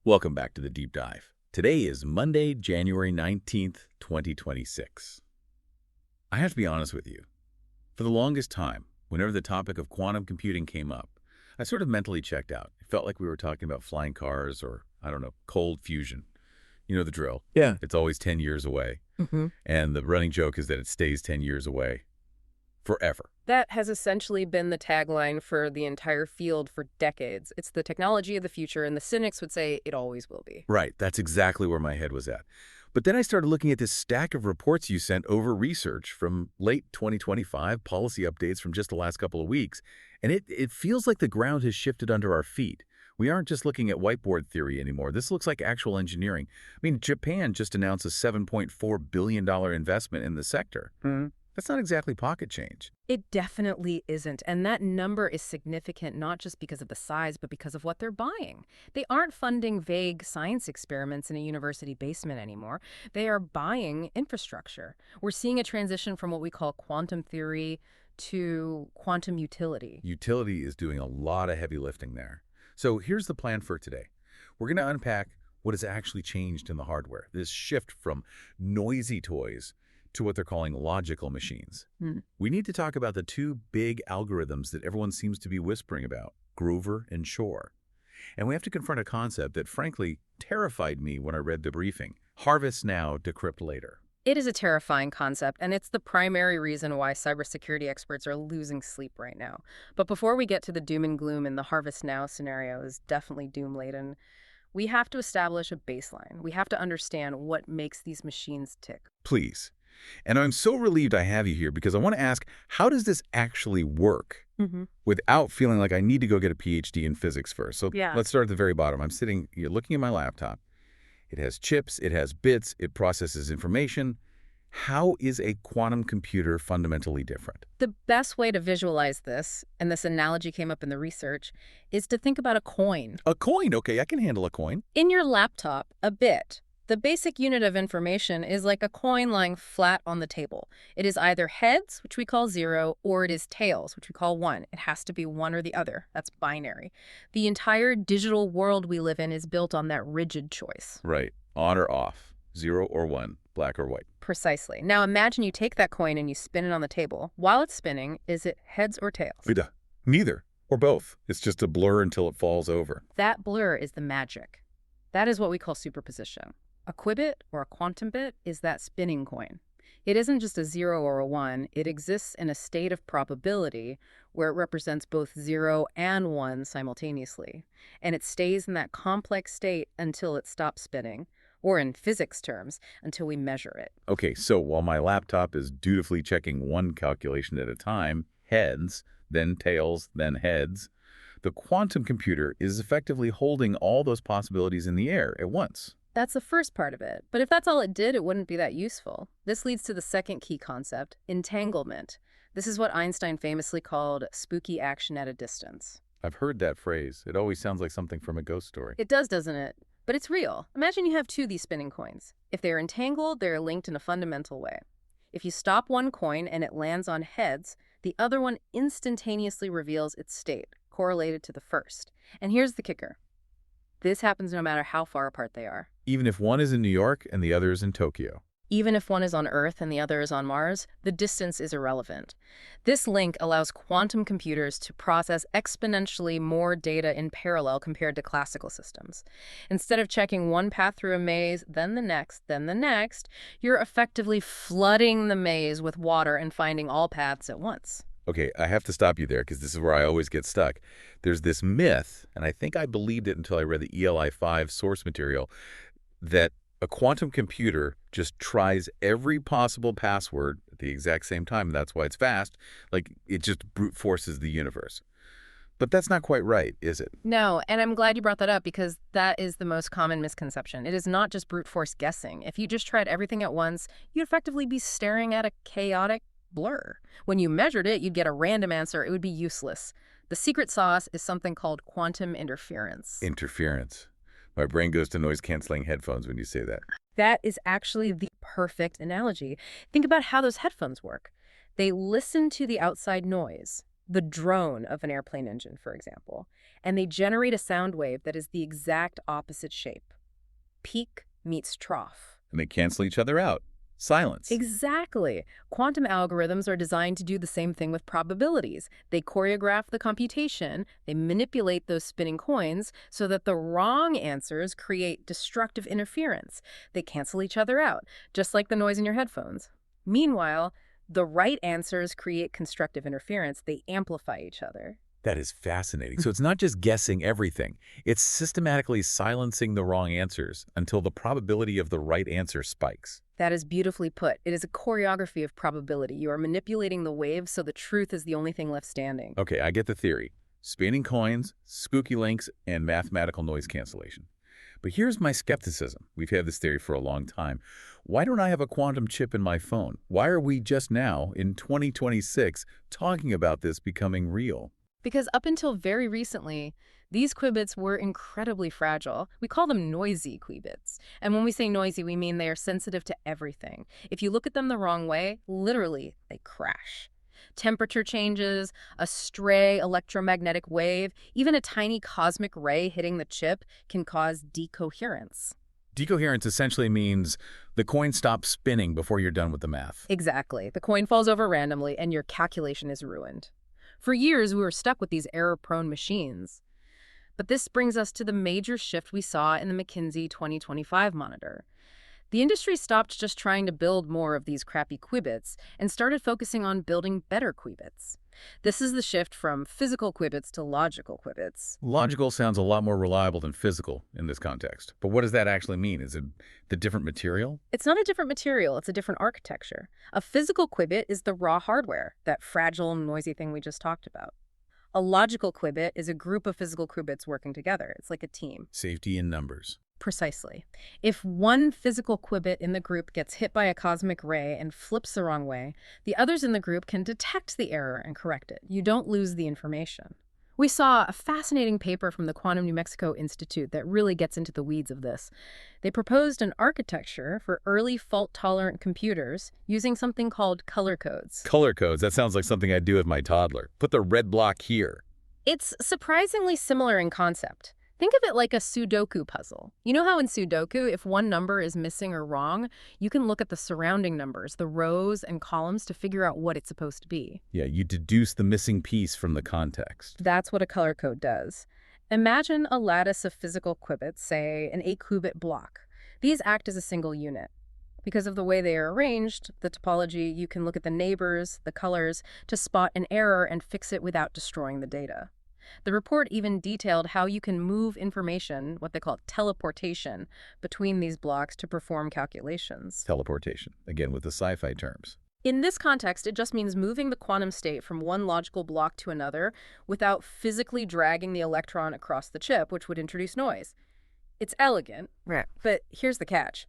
Welcome back to the Deep Dive. Today is Monday, January 19th, 2026. I have to be honest with you. For the longest time, whenever the topic of quantum computing came up, I sort of mentally checked out. It felt like we were talking about flying cars or, I don't know, cold fusion. You know the drill. Yeah. It's always 10 years away. And the running joke is that it stays 10 years away forever. That has essentially been the tagline for the entire field for decades. It's the technology of the future, and the cynics would say it always will be. Right, that's exactly where my head was at. But then I started looking at this stack of reports you sent over research from late 2025, policy updates from just the last couple of weeks, and it feels like the ground has shifted under our feet. We aren't just looking at whiteboard theory anymore. This looks like actual engineering. I mean, Japan just announced a $7.4 billion investment in the sector. That's not exactly pocket change. It definitely isn't, and that number is significant not just because of the size, but because of what they're buying. They aren't funding vague science experiments in a university basement anymore. They are buying infrastructure. We're seeing a transition from what we call quantum theory to quantum utility. Utility is doing a lot of heavy lifting there. So here's the plan for today. We're going to unpack what has actually changed in the hardware, this shift from noisy toys to what they're calling logical machines. We need to talk about the two big algorithms that everyone seems to be whispering about, Grover and Shor. And we have to confront a concept that, frankly, terrified me when I read the briefing. Harvest now, decrypt later. It is a terrifying concept, and it's the primary reason why cybersecurity experts are losing sleep right now. But before we get to the doom and gloom in the harvest now scenario is definitely doom-laden, we have to establish a baseline. We have to understand what makes these machines tick. Please. And I'm so relieved I have you here because I want to ask, how does this actually work without feeling like I need to go get a PhD in physics first? So let's start at the very bottom. I'm sitting here looking at my laptop. It has chips, it has bits, it processes information. How is a quantum computer fundamentally different? The best way to visualize this, and this analogy came up in the research, is to think about a coin. A coin, okay, I can handle a coin. In your laptop, a bit. The basic unit of information is like a coin lying flat on the table. It is either heads, which we call 0, or it is tails, which we call 1. It has to be one or the other. That's binary. The entire digital world we live in is built on that rigid choice. Right. On or off. 0 or 1. Black or white. Precisely. Now imagine you take that coin and you spin it on the table. While it's spinning, is it heads or tails? Neither. Or both. It's just a blur until it falls over. That blur is the magic. That is what we call superposition. A qubit, or a quantum bit, is that spinning coin. It isn't just a 0 or a 1. It exists in a state of probability where it represents both 0 and 1 simultaneously. And it stays in that complex state until it stops spinning, or in physics terms, until we measure it. Okay, so while my laptop is dutifully checking one calculation at a time, heads, then tails, then heads, the quantum computer is effectively holding all those possibilities in the air at once. That's the first part of it. But if that's all it did, it wouldn't be that useful. This leads to the second key concept, entanglement. This is what Einstein famously called spooky action at a distance. I've heard that phrase. It always sounds like something from a ghost story. It does, doesn't it? But it's real. Imagine you have two of these spinning coins. If they're entangled, they're linked in a fundamental way. If you stop one coin and it lands on heads, the other one instantaneously reveals its state, correlated to the first. And here's the kicker. This happens no matter how far apart they are. Even if one is in New York and the other is in Tokyo. Even if one is on Earth and the other is on Mars, the distance is irrelevant. This link allows quantum computers to process exponentially more data in parallel compared to classical systems. Instead of checking one path through a maze, then the next, you're effectively flooding the maze with water and finding all paths at once. Okay, I have to stop you there because this is where I always get stuck. There's this myth, and I think I believed it until I read the ELI 5 source material, that a quantum computer just tries every possible password at the exact same time, and that's why it's fast. Like, it just brute forces the universe. But that's not quite right, is it? No, and I'm glad you brought that up because that is the most common misconception. It is not just brute force guessing. If you just tried everything at once, you'd effectively be staring at a chaotic blur. When you measured it, you'd get a random answer. It would be useless. The secret sauce is something called quantum interference. Interference. My brain goes to noise-canceling headphones when you say that. That is actually the perfect analogy. Think about how those headphones work. They listen to the outside noise. the drone of an airplane engine, for example, and they generate a sound wave that is the exact opposite shape. Peak meets trough. And they cancel each other out. Silence. Exactly. Quantum algorithms are designed to do the same thing with probabilities. They choreograph the computation, they manipulate those spinning coins so that the wrong answers create destructive interference. They cancel each other out, just like the noise in your headphones. Meanwhile, the right answers create constructive interference. They amplify each other. That is fascinating. So it's not just guessing everything. It's systematically silencing the wrong answers until the probability of the right answer spikes. That is beautifully put. It is a choreography of probability. You are manipulating the waves so the truth is the only thing left standing. Okay, I get the theory. Spinning coins, spooky links, and mathematical noise cancellation. But here's my skepticism. We've had this theory for a long time. Why don't I have a quantum chip in my phone? Why are we just now, in 2026, talking about this becoming real? Because up until very recently, these qubits were incredibly fragile. We call them noisy qubits. And when we say noisy, we mean they are sensitive to everything. If you look at them the wrong way, literally, they crash. Temperature changes, a stray electromagnetic wave, even a tiny cosmic ray hitting the chip can cause decoherence. Decoherence essentially means the coin stops spinning before you're done with the math. Exactly. The coin falls over randomly and your calculation is ruined. For years, we were stuck with these error-prone machines. But this brings us to the major shift we saw in the McKinsey 2025 monitor. The industry stopped just trying to build more of these crappy qubits and started focusing on building better qubits. This is the shift from physical qubits to logical qubits. Logical sounds a lot more reliable than physical in this context. But what does that actually mean? Is it the different material? It's not a different material, it's a different architecture. A physical qubit is the raw hardware, that fragile, noisy thing we just talked about. A logical qubit is a group of physical qubits working together. It's like a team. Safety in numbers. Precisely. If one physical qubit in the group gets hit by a cosmic ray and flips the wrong way, the others in the group can detect the error and correct it. You don't lose the information. We saw a fascinating paper from the Quantum New Mexico Institute that really gets into the weeds of this. They proposed an architecture for early fault-tolerant computers using something called color codes. Color codes, that sounds like something I'd do with my toddler. Put the red block here. It's surprisingly similar in concept. Think of it like a Sudoku puzzle. You know how in Sudoku, if one number is missing or wrong, you can look at the surrounding numbers, the rows and columns, to figure out what it's supposed to be. Yeah, you deduce the missing piece from the context. That's what a color code does. Imagine a lattice of physical qubits, say an 8-qubit block. These act as a single unit. Because of the way they are arranged, the topology, you can look at the neighbors, the colors, to spot an error and fix it without destroying the data. The report even detailed how you can move information, what they call teleportation, between these blocks to perform calculations. Teleportation, again with the sci-fi terms. In this context, it just means moving the quantum state from one logical block to another without physically dragging the electron across the chip, which would introduce noise. It's elegant, Right. but here's the catch.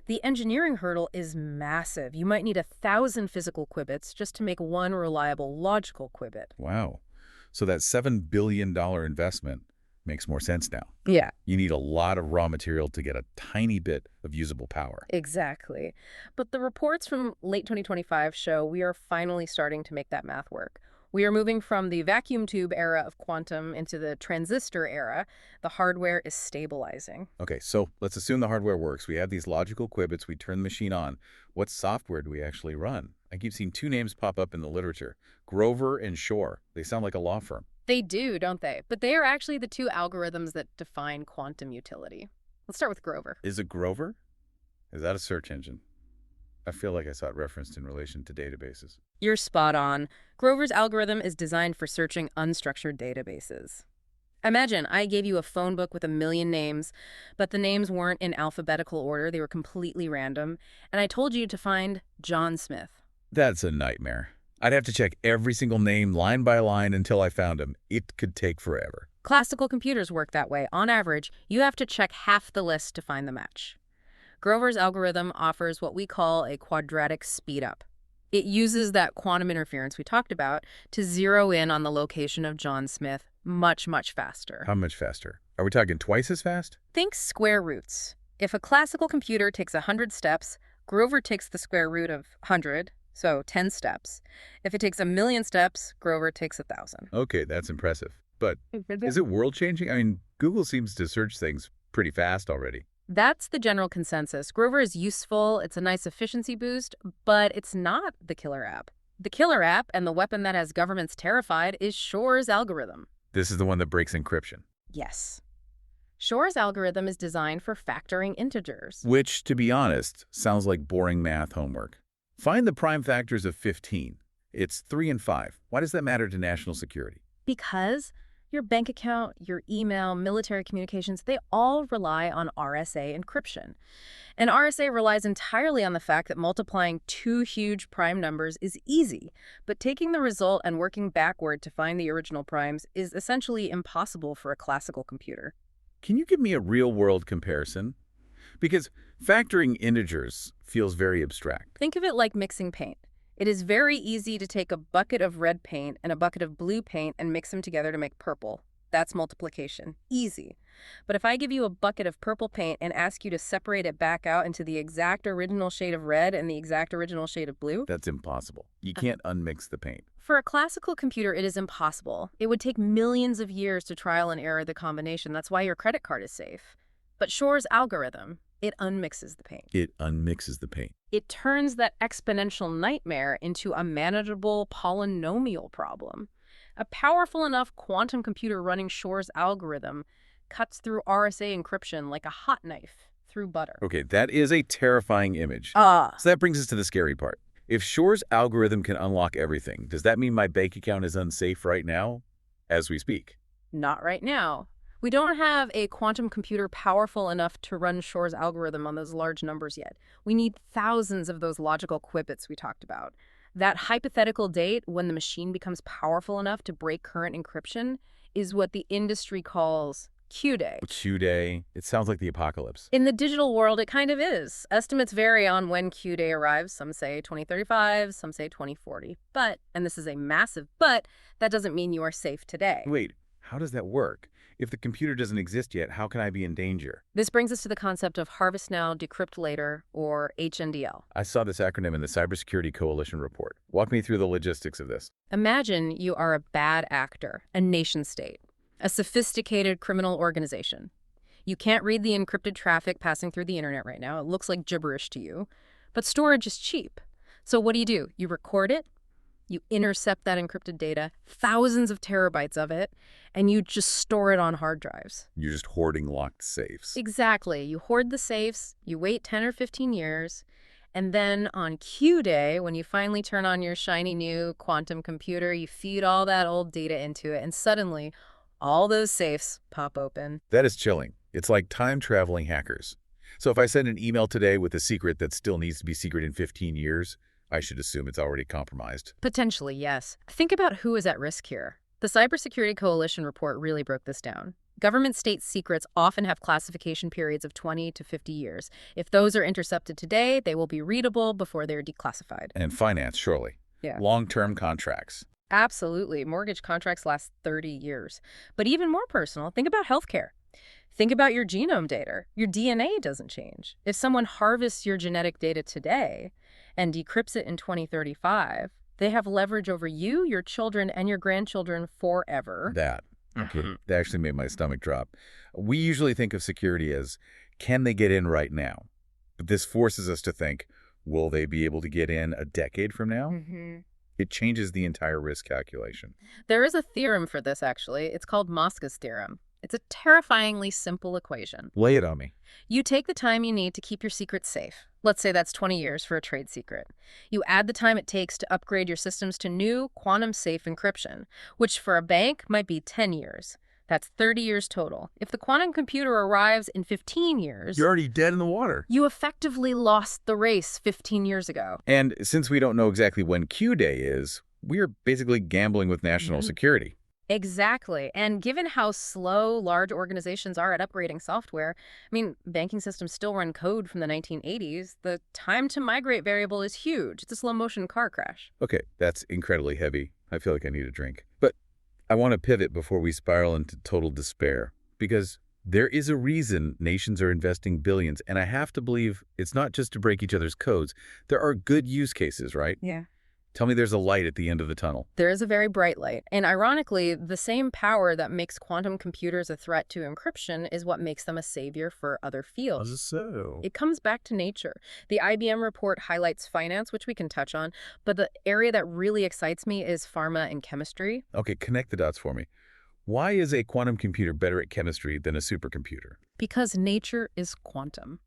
The engineering hurdle is massive. You might need 1,000 physical qubits just to make one reliable logical qubit. Wow. So that $7 billion investment makes more sense now. Yeah. You need a lot of raw material to get a tiny bit of usable power. Exactly. But the reports from late 2025 show we are finally starting to make that math work. We are moving from the vacuum tube era of quantum into the transistor era. The hardware is stabilizing. Okay, so let's assume the hardware works. We have these logical qubits. We turn the machine on. What software do we actually run? I keep seeing two names pop up in the literature, Grover and Shor. They sound like a law firm. They do, don't they? But they are actually the two algorithms that define quantum utility. Let's start with Grover. Is it Grover? Is that a search engine? I feel like I saw it referenced in relation to databases. You're spot on. Grover's algorithm is designed for searching unstructured databases. Imagine I gave you a phone book with 1 million names, but the names weren't in alphabetical order. They were completely random. And I told you to find John Smith. That's a nightmare. I'd have to check every single name line by line until I found him. It could take forever. Classical computers work that way. On average, you have to check half the list to find the match. Grover's algorithm offers what we call a quadratic speedup. It uses that quantum interference we talked about to zero in on the location of John Smith much, much faster. How much faster? Are we talking twice as fast? Think square roots. If a classical computer takes 100 steps, Grover takes the square root of 100, So 10 steps. If it takes 1,000,000 steps, Grover takes 1,000. Okay, that's impressive. But is it world-changing? I mean, Google seems to search things pretty fast already. That's the general consensus. Grover is useful, it's a nice efficiency boost, but it's not the killer app. The killer app, and the weapon that has governments terrified, is Shor's algorithm. This is the one that breaks encryption. Yes. Shor's algorithm is designed for factoring integers. Which, to be honest, sounds like boring math homework. Find the prime factors of 15. It's 3 and 5. Why does that matter to national security? Because your bank account, your email, military communications, they all rely on RSA encryption. And RSA relies entirely on the fact that multiplying two huge prime numbers is easy, but taking the result and working backward to find the original primes is essentially impossible for a classical computer. Can you give me a real-world comparison? Because factoring integers feels very abstract. Think of it like mixing paint. It is very easy to take a bucket of red paint and a bucket of blue paint and mix them together to make purple. That's multiplication. Easy. But if I give you a bucket of purple paint and ask you to separate it back out into the exact original shade of red and the exact original shade of blue? That's impossible. You can't unmix the paint. For a classical computer, it is impossible. It would take millions of years to trial and error the combination. That's why your credit card is safe. But Shor's algorithm, it unmixes the paint. It unmixes the paint. It turns that exponential nightmare into a manageable polynomial problem. A powerful enough quantum computer running Shor's algorithm cuts through RSA encryption like a hot knife through butter. Okay, that is a terrifying image. Ah. So that brings us to the scary part. If Shor's algorithm can unlock everything, does that mean my bank account is unsafe right now, as we speak? Not right now. We don't have a quantum computer powerful enough to run Shor's algorithm on those large numbers yet. We need thousands of those logical qubits we talked about. That hypothetical date when the machine becomes powerful enough to break current encryption is what the industry calls Q-Day. Q-Day. It sounds like the apocalypse. In the digital world, it kind of is. Estimates vary on when Q-Day arrives. Some say 2035, some say 2040. But, and this is a massive but, that doesn't mean you are safe today. Wait, how does that work? If the computer doesn't exist yet, how can I be in danger? This brings us to the concept of Harvest Now, Decrypt Later, or HNDL. I saw this acronym in the Cybersecurity Coalition report. Walk me through the logistics of this. Imagine you are a bad actor, a nation state, a sophisticated criminal organization. You can't read the encrypted traffic passing through the internet right now. It looks like gibberish to you. But storage is cheap. So what do? You record it, you intercept that encrypted data, thousands of terabytes of it, and you just store it on hard drives. You're just hoarding locked safes. Exactly. You hoard the safes, you wait 10 or 15 years, and then on Q-Day, when you finally turn on your shiny new quantum computer, you feed all that old data into it, and suddenly all those safes pop open. That is chilling. It's like time-traveling hackers. So if I send an email today with a secret that still needs to be secret in 15 years, I should assume it's already compromised. Potentially, yes. Think about who is at risk here. The Cybersecurity Coalition report really broke this down. Government state secrets often have classification periods of 20 to 50 years. If those are intercepted today, they will be readable before they're declassified. And finance, surely. Yeah. Long-term contracts. Absolutely. Mortgage contracts last 30 years. But even more personal, think about healthcare. Think about your genome data. Your DNA doesn't change. If someone harvests your genetic data today and decrypts it in 2035, they have leverage over you, your children, and your grandchildren forever. That actually made my stomach drop. We usually think of security as, can they get in right now? But this forces us to think, will they be able to get in a decade from now? It changes the entire risk calculation. There is a theorem for this, actually. It's called Mosca's theorem. It's a terrifyingly simple equation. Lay it on me. You take the time you need to keep your secret safe. Let's say that's 20 years for a trade secret. You add the time it takes to upgrade your systems to new quantum-safe encryption, which for a bank might be 10 years. That's 30 years total. If the quantum computer arrives in 15 years... You're already dead in the water. You effectively lost the race 15 years ago. And since we don't know exactly when Q-Day is, we're basically gambling with national security. Exactly. And given how slow large organizations are at upgrading software, banking systems still run code from the 1980s. The time to migrate variable is huge. It's a slow-motion car crash. Okay, that's incredibly heavy. I feel like I need a drink. But I want to pivot before we spiral into total despair. Because There is a reason nations are investing billions, and I have to believe it's not just to break each other's codes. There are good use cases, right? Yeah. Tell me there's a light at the end of the tunnel. There is a very bright light. And ironically, the same power that makes quantum computers a threat to encryption is what makes them a savior for other fields. So? It comes back to nature. The IBM report highlights finance, which we can touch on, but the area that really excites me is pharma and chemistry. Okay, connect the dots for me. Why is a quantum computer better at chemistry than a supercomputer? Because nature is quantum.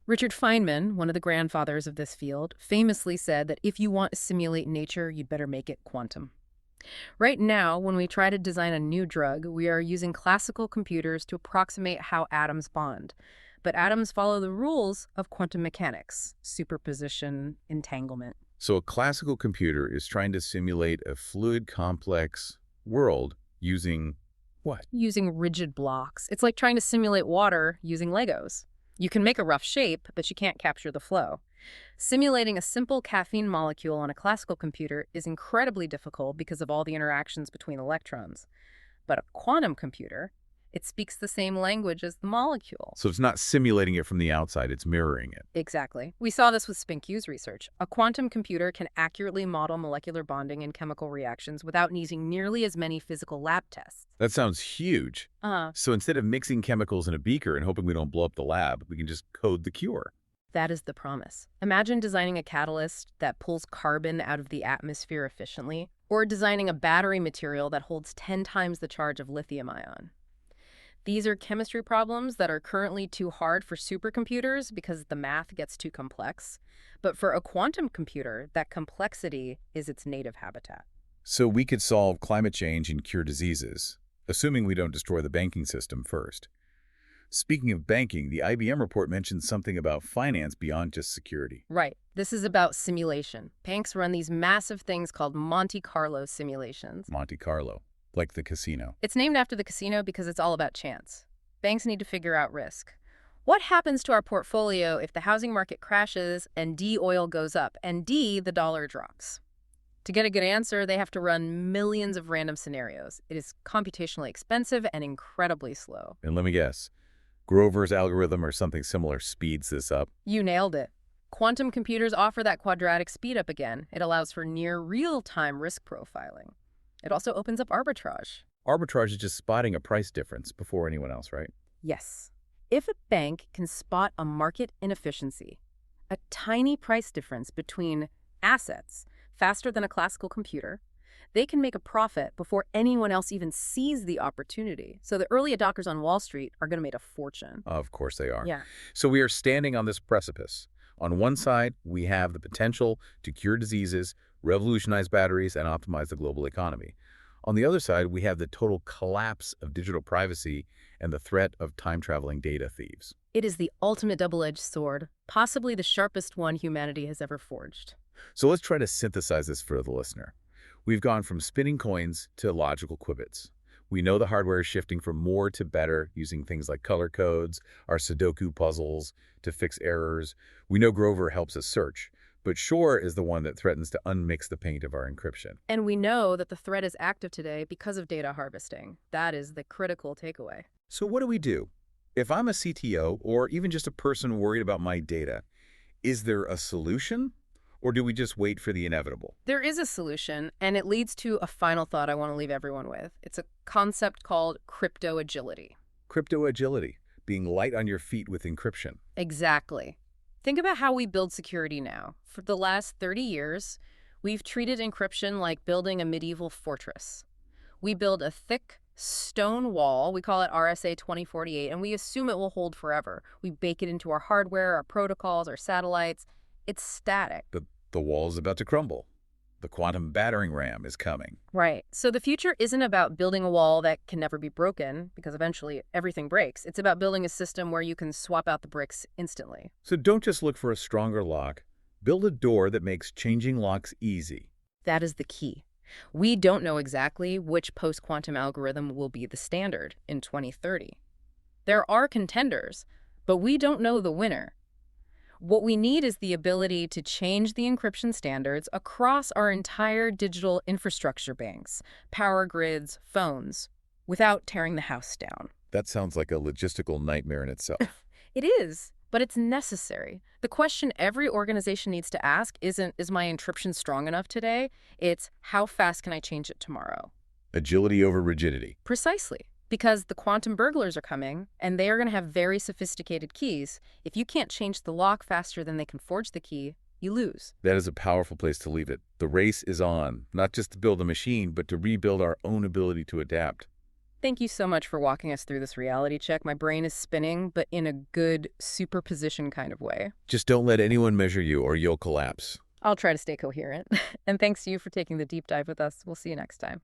Richard Feynman, one of the grandfathers of this field, famously said that if you want to simulate nature, you'd better make it quantum. Right now, when we try to design a new drug, we are using classical computers to approximate how atoms bond. But atoms follow the rules of quantum mechanics, superposition, entanglement. So a classical computer is trying to simulate a fluid, complex world using what? Using rigid blocks. It's like trying to simulate water using Legos. You can make a rough shape, but you can't capture the flow. Simulating a simple caffeine molecule on a classical computer is incredibly difficult because of all the interactions between electrons. But a quantum computer, it speaks the same language as the molecule. So it's not simulating it from the outside, it's mirroring it. Exactly. We saw this with SpinQ's research. A quantum computer can accurately model molecular bonding and chemical reactions without needing nearly as many physical lab tests. That sounds huge. So instead of mixing chemicals in a beaker and hoping we don't blow up the lab, we can just code the cure. That is the promise. Imagine designing a catalyst that pulls carbon out of the atmosphere efficiently, or designing a battery material that holds 10 times the charge of lithium-ion. These are chemistry problems that are currently too hard for supercomputers because the math gets too complex. But for a quantum computer, that complexity is its native habitat. So we could solve climate change and cure diseases, assuming we don't destroy the banking system first. Speaking of banking, the IBM report mentions something about finance beyond just security. Right. This is about simulation. Banks run these massive things called Monte Carlo simulations. Monte Carlo, like the casino. It's named after the casino because it's all about chance. Banks need to figure out risk. What happens to our portfolio if the housing market crashes and D oil goes up and D the dollar drops? To get a good answer, they have to run millions of random scenarios. It is computationally expensive and incredibly slow. And let me guess, Grover's algorithm or something similar speeds this up? You nailed it. Quantum computers offer that quadratic speedup again. It allows for near real-time risk profiling. It also opens up arbitrage. Arbitrage is just spotting a price difference before anyone else, right? Yes. If a bank can spot a market inefficiency, a tiny price difference between assets faster than a classical computer, they can make a profit before anyone else even sees the opportunity. So the early adopters on Wall Street are going to make a fortune. Of course they are. Yeah. So we are standing on this precipice. On one side, we have the potential to cure diseases, revolutionize batteries, and optimize the global economy. On the other side, we have the total collapse of digital privacy and the threat of time-traveling data thieves. It is the ultimate double-edged sword, possibly the sharpest one humanity has ever forged. So let's try to synthesize this for the listener. We've gone from spinning coins to logical qubits. We know the hardware is shifting from more to better using things like color codes, our Sudoku puzzles to fix errors. We know Grover helps us search, but Shor is the one that threatens to unmix the paint of our encryption. And we know that the threat is active today because of data harvesting. That is the critical takeaway. So what do we do? If I'm a CTO or even just a person worried about my data, is there a solution? Or do we just wait for the inevitable? There is a solution, and it leads to a final thought I want to leave everyone with. It's a concept called crypto agility. Crypto agility, being light on your feet with encryption. Exactly. Think about how we build security now. For the last 30 years, we've treated encryption like building a medieval fortress. We build a thick stone wall, we call it RSA 2048, and we assume it will hold forever. We bake it into our hardware, our protocols, our satellites. It's static. The wall is about to crumble. The quantum battering ram is coming. Right. So the future isn't about building a wall that can never be broken, because eventually everything breaks. It's about building a system where you can swap out the bricks instantly. So don't just look for a stronger lock. Build a door that makes changing locks easy. That is the key. We don't know exactly which post-quantum algorithm will be the standard in 2030. There are contenders, but we don't know the winner. What we need is the ability to change the encryption standards across our entire digital infrastructure banks, power grids, phones, without tearing the house down. That sounds like a logistical nightmare in itself. It is, but it's necessary. The question every organization needs to ask isn't, is my encryption strong enough today? It's, how fast can I change it tomorrow? Agility over rigidity. Precisely. Because the quantum burglars are coming, and they are going to have very sophisticated keys. If you can't change the lock faster than they can forge the key, you lose. That is a powerful place to leave it. The race is on, not just to build a machine, but to rebuild our own ability to adapt. Thank you so much for walking us through this reality check. My brain is spinning, but in a good superposition kind of way. Just don't let anyone measure you or you'll collapse. I'll try to stay coherent. And thanks to you for taking the deep dive with us. We'll see you next time.